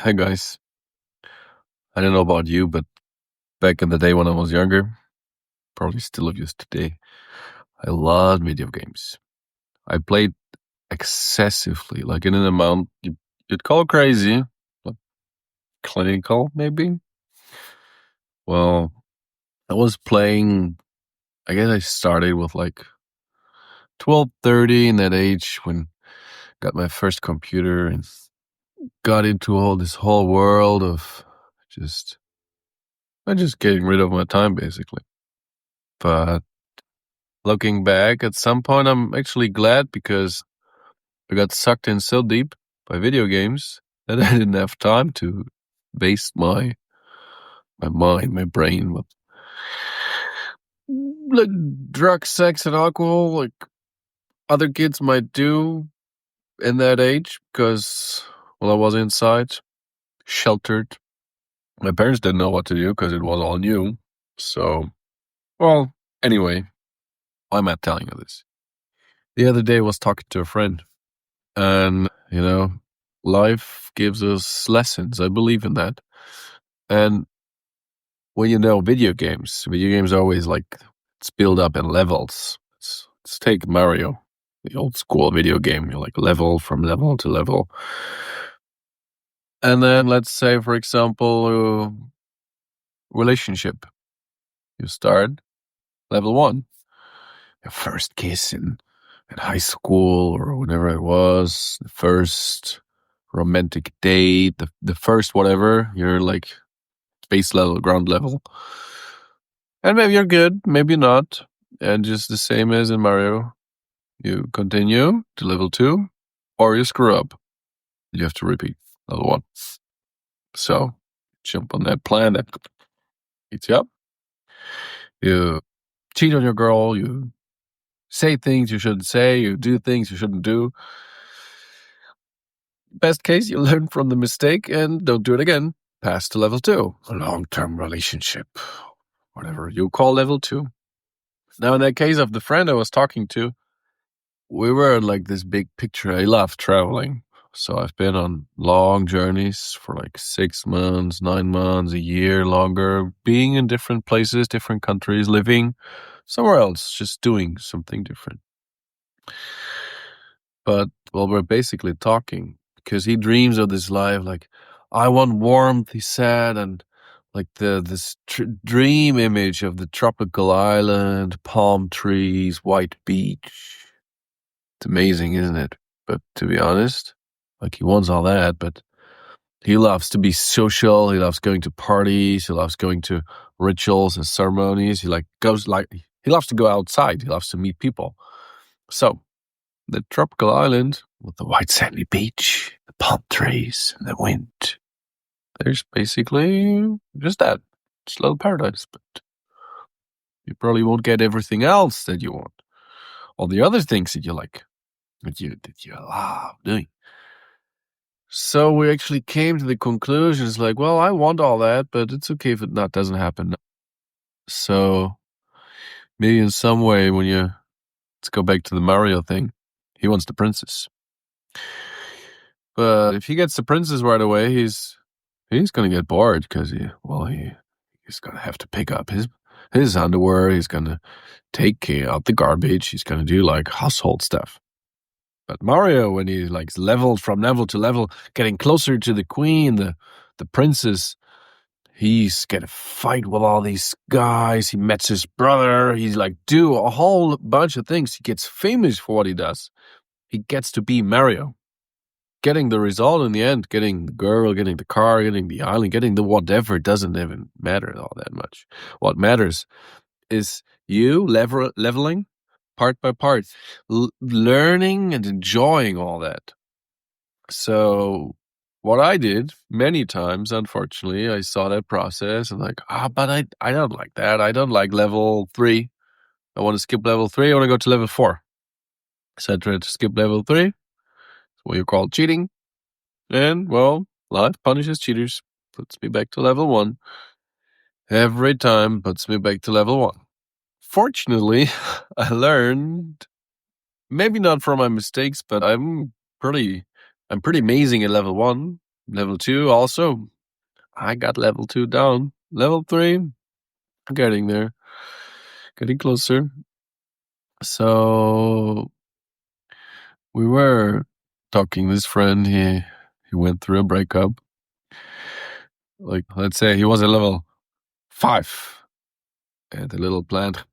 Hey guys, I don't know about you, but back in the day when I was younger, probably still of use today, I loved video games. I played excessively, like in an amount you'd call crazy, like clinical maybe. Well, I was playing, I guess I started with like 12, 13 that age when got my first computer and got into all this whole world of just, I just getting rid of my time basically. But looking back, at some point, I'm actually glad because I got sucked in so deep by video games that I didn't have time to waste my mind, my brain with like drugs, sex, and alcohol, like other kids might do in that age. Because I was inside, sheltered. My parents didn't know what to do because it was all new. So, well, anyway, why am I telling you this? The other day, I was talking to a friend. And, life gives us lessons. I believe in that. And when video games are always like, it's built up in levels. Let's take Mario, the old school video game. You like level from level to level. And then let's say, for example, relationship. You start level 1. Your first kiss in high school or whenever it was, the first romantic date, the first whatever, you're like base level, ground level. And maybe you're good, maybe not. And just the same as in Mario, you continue to level 2 or you screw up. You have to repeat level 1. So jump on that plan that eats you up. You cheat on your girl, you say things you shouldn't say, you do things you shouldn't do. Best case, you learn from the mistake and don't do it again. Pass to level 2, a long-term relationship, whatever you call level 2. Now, in that case of the friend I was talking to, we were like this big picture. I love traveling. So I've been on long journeys for like 6 months, 9 months, a year, longer, being in different places, different countries, living somewhere else, just doing something different. But, we're basically talking because he dreams of this life. Like, I want warmth, he said, and like this dream image of the tropical island, palm trees, white beach. It's amazing, isn't it? But to be honest, like he wants all that, but he loves to be social. He loves going to parties. He loves going to rituals and ceremonies. He loves to go outside. He loves to meet people. So the tropical island with the white sandy beach, the palm trees, and the wind. There's basically just that. It's a little paradise, but you probably won't get everything else that you want. All the other things that you like, that you love doing. So we actually came to the conclusion, it's like, well, I want all that, but it's okay if doesn't happen. So maybe in some way let's go back to the Mario thing. He wants the princess. But if he gets the princess right away, he's going to get bored because he's going to have to pick up his underwear. He's going to take out the garbage. He's going to do like household stuff. But Mario, when he like leveled from level to level, getting closer to the queen, the princess, he's gonna fight with all these guys. He met his brother. He's like do a whole bunch of things. He gets famous for what he does. He gets to be Mario. Getting the result in the end, getting the girl, getting the car, getting the island, getting the whatever doesn't even matter all that much. What matters is you leveling part by part, learning and enjoying all that. So what I did many times, unfortunately, I saw that process and like, but I don't like that. I don't like level 3. I want to skip level 3. I want to go to level 4. So I tried to skip level 3. It's what you call cheating. And, well, life punishes cheaters. Puts me back to level 1. Every time puts me back to level 1. Fortunately, I learned, maybe not from my mistakes, but I'm pretty amazing at level 1. Level 2 also, I got level 2 down. Level 3, getting there, getting closer. So we were talking. This friend, he went through a breakup. Like, let's say he was at level 5, and the little plant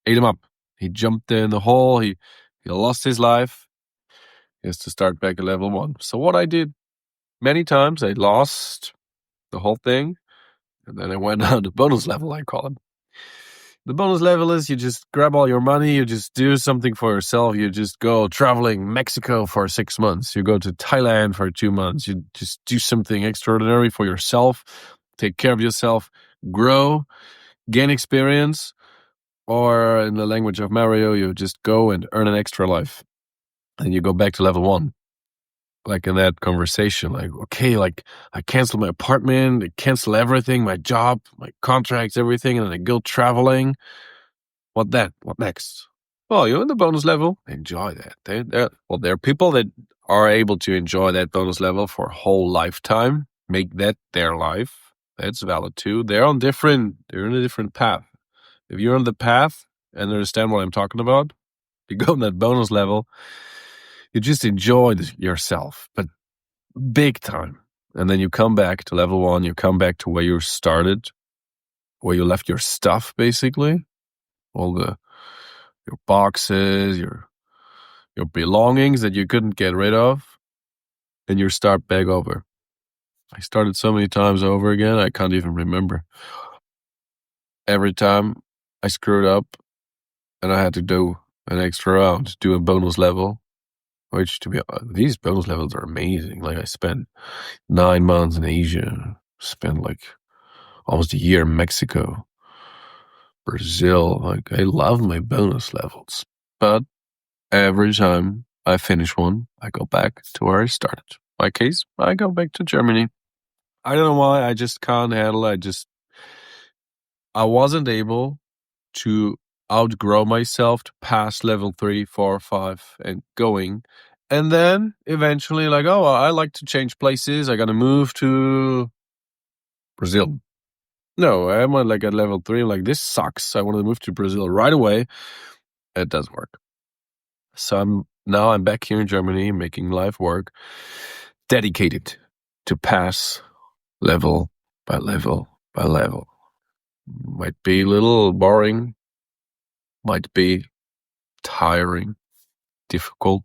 ate him up. He jumped in the hole. He lost his life. He has to start back at level 1. So what I did many times, I lost the whole thing, and then I went on the bonus level, I call it. The bonus level is you just grab all your money, you just do something for yourself. You just go traveling Mexico for 6 months. You go to Thailand for 2 months. You just do something extraordinary for yourself, take care of yourself, grow, gain experience, or in the language of Mario, you just go and earn an extra life. And you go back to level 1. Like in that conversation, like, okay, like I cancel my apartment, I cancel everything, my job, my contracts, everything, and then I go traveling. What next? Well, you're in the bonus level. Enjoy that. There are people that are able to enjoy that bonus level for a whole lifetime, make that their life. That's valid too. They're in a different path. If you're on the path and understand what I'm talking about, you go on that bonus level, you just enjoy yourself, but big time. And then you come back to level 1, you come back to where you started, where you left your stuff, basically. All your boxes, your belongings that you couldn't get rid of, and you start back over. I started so many times over again, I can't even remember. Every time I screwed up and I had to do an extra round, do a bonus level, which these bonus levels are amazing. Like I spent 9 months in Asia, spent like almost a year in Mexico, Brazil. Like I love my bonus levels, but every time I finish one, I go back to where I started. My case, I go back to Germany. I don't know why. I just can't handle it. I wasn't able to outgrow myself to pass level 3, 4, 5 and going. And then eventually, like, oh, I like to change places. I got to move to Brazil. No, I'm like at level 3. I'm like, this sucks. I want to move to Brazil right away. It doesn't work. So I'm back here in Germany making life work, dedicated to pass level by level by level. Might be a little boring, might be tiring, difficult.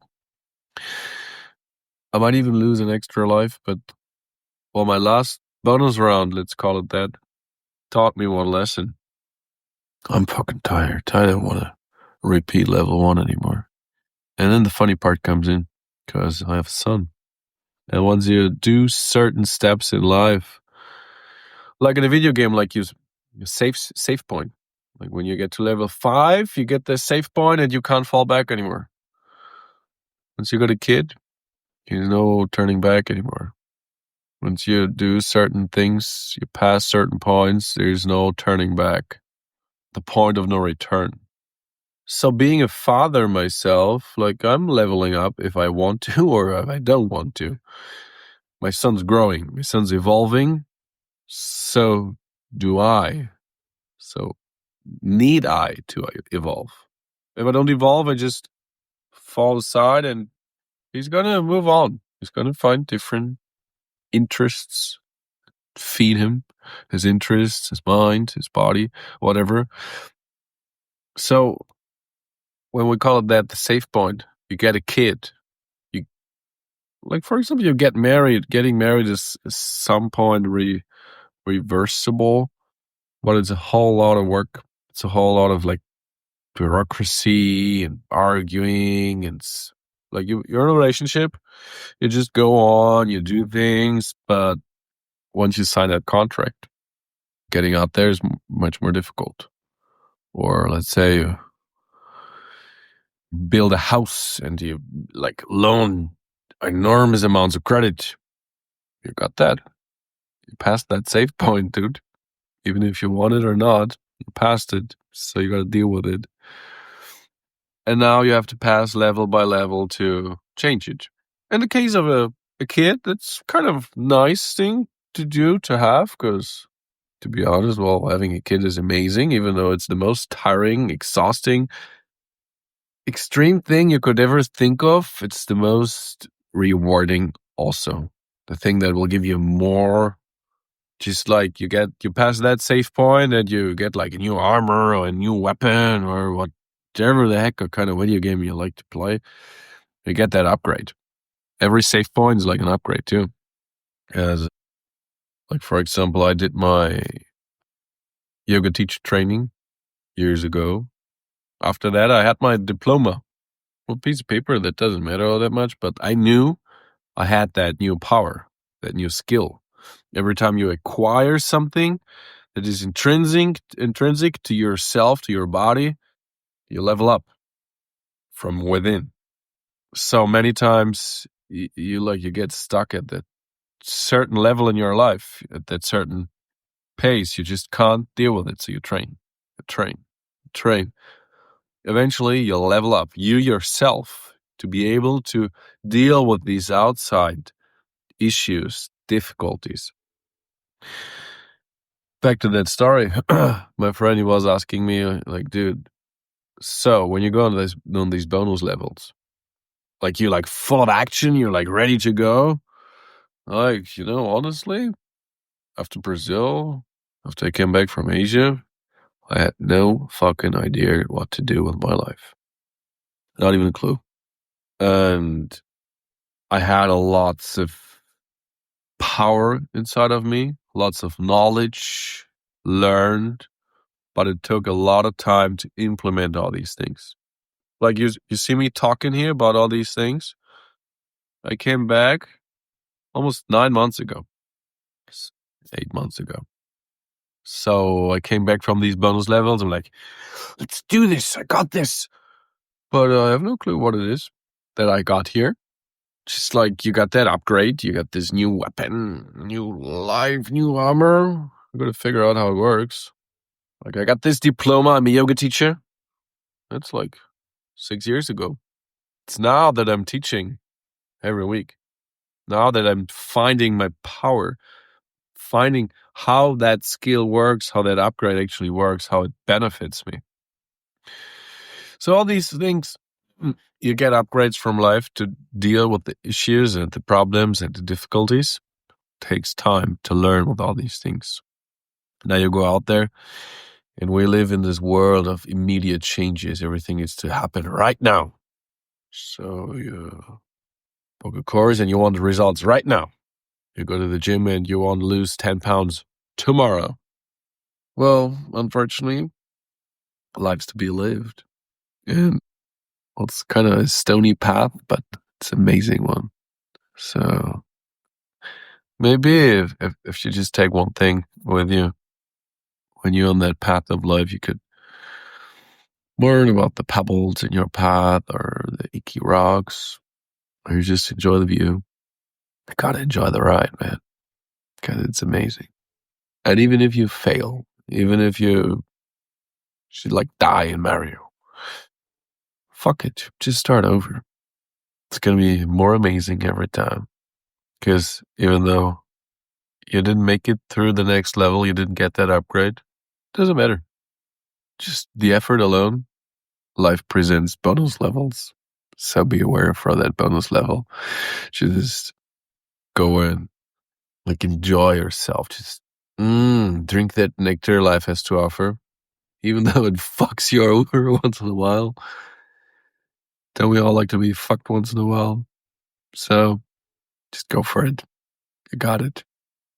I might even lose an extra life, but well, my last bonus round, let's call it that, taught me one lesson. I'm fucking tired. I don't want to repeat level 1 anymore. And then the funny part comes in, because I have a son. And once you do certain steps in life, like in a video game, like you save point. Like when you get to level 5, you get the save point and you can't fall back anymore. Once you got a kid, there's no turning back anymore. Once you do certain things, you pass certain points, there's no turning back. The point of no return. So being a father myself, like I'm leveling up if I want to or if I don't want to. My son's growing, my son's evolving, so do I. So need I to evolve? If I don't evolve, I just fall aside and he's gonna move on. He's gonna find different interests, feed him his interests, his mind, his body, whatever. So when we call it that, the safe point, you get a kid. You like, for example, you get married. Getting married is some point reversible, but it's a whole lot of work. It's a whole lot of like bureaucracy and arguing and like you're in a relationship, you just go on, you do things, but once you sign that contract, getting out there is much more difficult. Or let's say you build a house and you like loan enormous amounts of credit. You got that. You passed that safe point, dude. Even if you want it or not, you passed it. So you got to deal with it. And now you have to pass level by level to change it. In the case of a a kid, that's kind of nice thing to do, to have, because to be honest, well, having a kid is amazing, even though it's the most tiring, exhausting, extreme thing you could ever think of. It's the most rewarding also. The thing that will give you more, just like you pass that safe point and you get like a new armor or a new weapon or whatever the heck or kind of video game you like to play, you get that upgrade. Every save point is like an upgrade too. As like for example, I did my yoga teacher training years ago. After that, I had my diploma. A piece of paper that doesn't matter all that much, but I knew I had that new power, that new skill. Every time you acquire something that is intrinsic to yourself, to your body, you level up from within. So many times you get stuck at that certain level in your life, at that certain pace. You just can't deal with it. So you train. Eventually you'll level up, you yourself, to be able to deal with these outside issues, difficulties. Back to that story, my friend, he was asking me, like, dude, so when you go on these bonus levels, like you like full of action, you're like ready to go. Like, honestly, after Brazil, after I came back from Asia, I had no fucking idea what to do with my life. Not even a clue. And I had a lots of power inside of me, lots of knowledge learned, but it took a lot of time to implement all these things. Like you see me talking here about all these things. I came back almost 9 months ago, 8 months ago. So I came back from these bonus levels. I'm like, let's do this. I got this. But I have no clue what it is that I got here. Just like you got that upgrade, you got this new weapon, new life, new armor. I gotta figure out how it works. Like I got this diploma, I'm a yoga teacher. That's like 6 years ago. It's now that I'm teaching every week. Now that I'm finding my power, finding how that skill works, how that upgrade actually works, how it benefits me. So all these things, you get upgrades from life to deal with the issues and the problems and the difficulties. It takes time to learn with all these things. Now you go out there and we live in this world of immediate changes. Everything needs to happen right now. So you book a course and you want the results right now. You go to the gym and you want to lose 10 pounds tomorrow. Well, unfortunately, life's to be lived. And it's kind of a stony path, but it's an amazing one. So maybe if you just take one thing with you, when you're on that path of life, you could learn about the pebbles in your path or the icky rocks, or you just enjoy the view. You gotta enjoy the ride, man, because it's amazing. And even if you fail, even if you should like die in Mario, fuck it, just start over. It's gonna be more amazing every time. Because even though you didn't make it through the next level, you didn't get that upgrade, doesn't matter. Just the effort alone, life presents bonus levels. So be aware for that bonus level. Just go in, like enjoy yourself. Just drink that nectar life has to offer. Even though it fucks you over once in a while. Don't we all like to be fucked once in a while? So just go for it. You got it.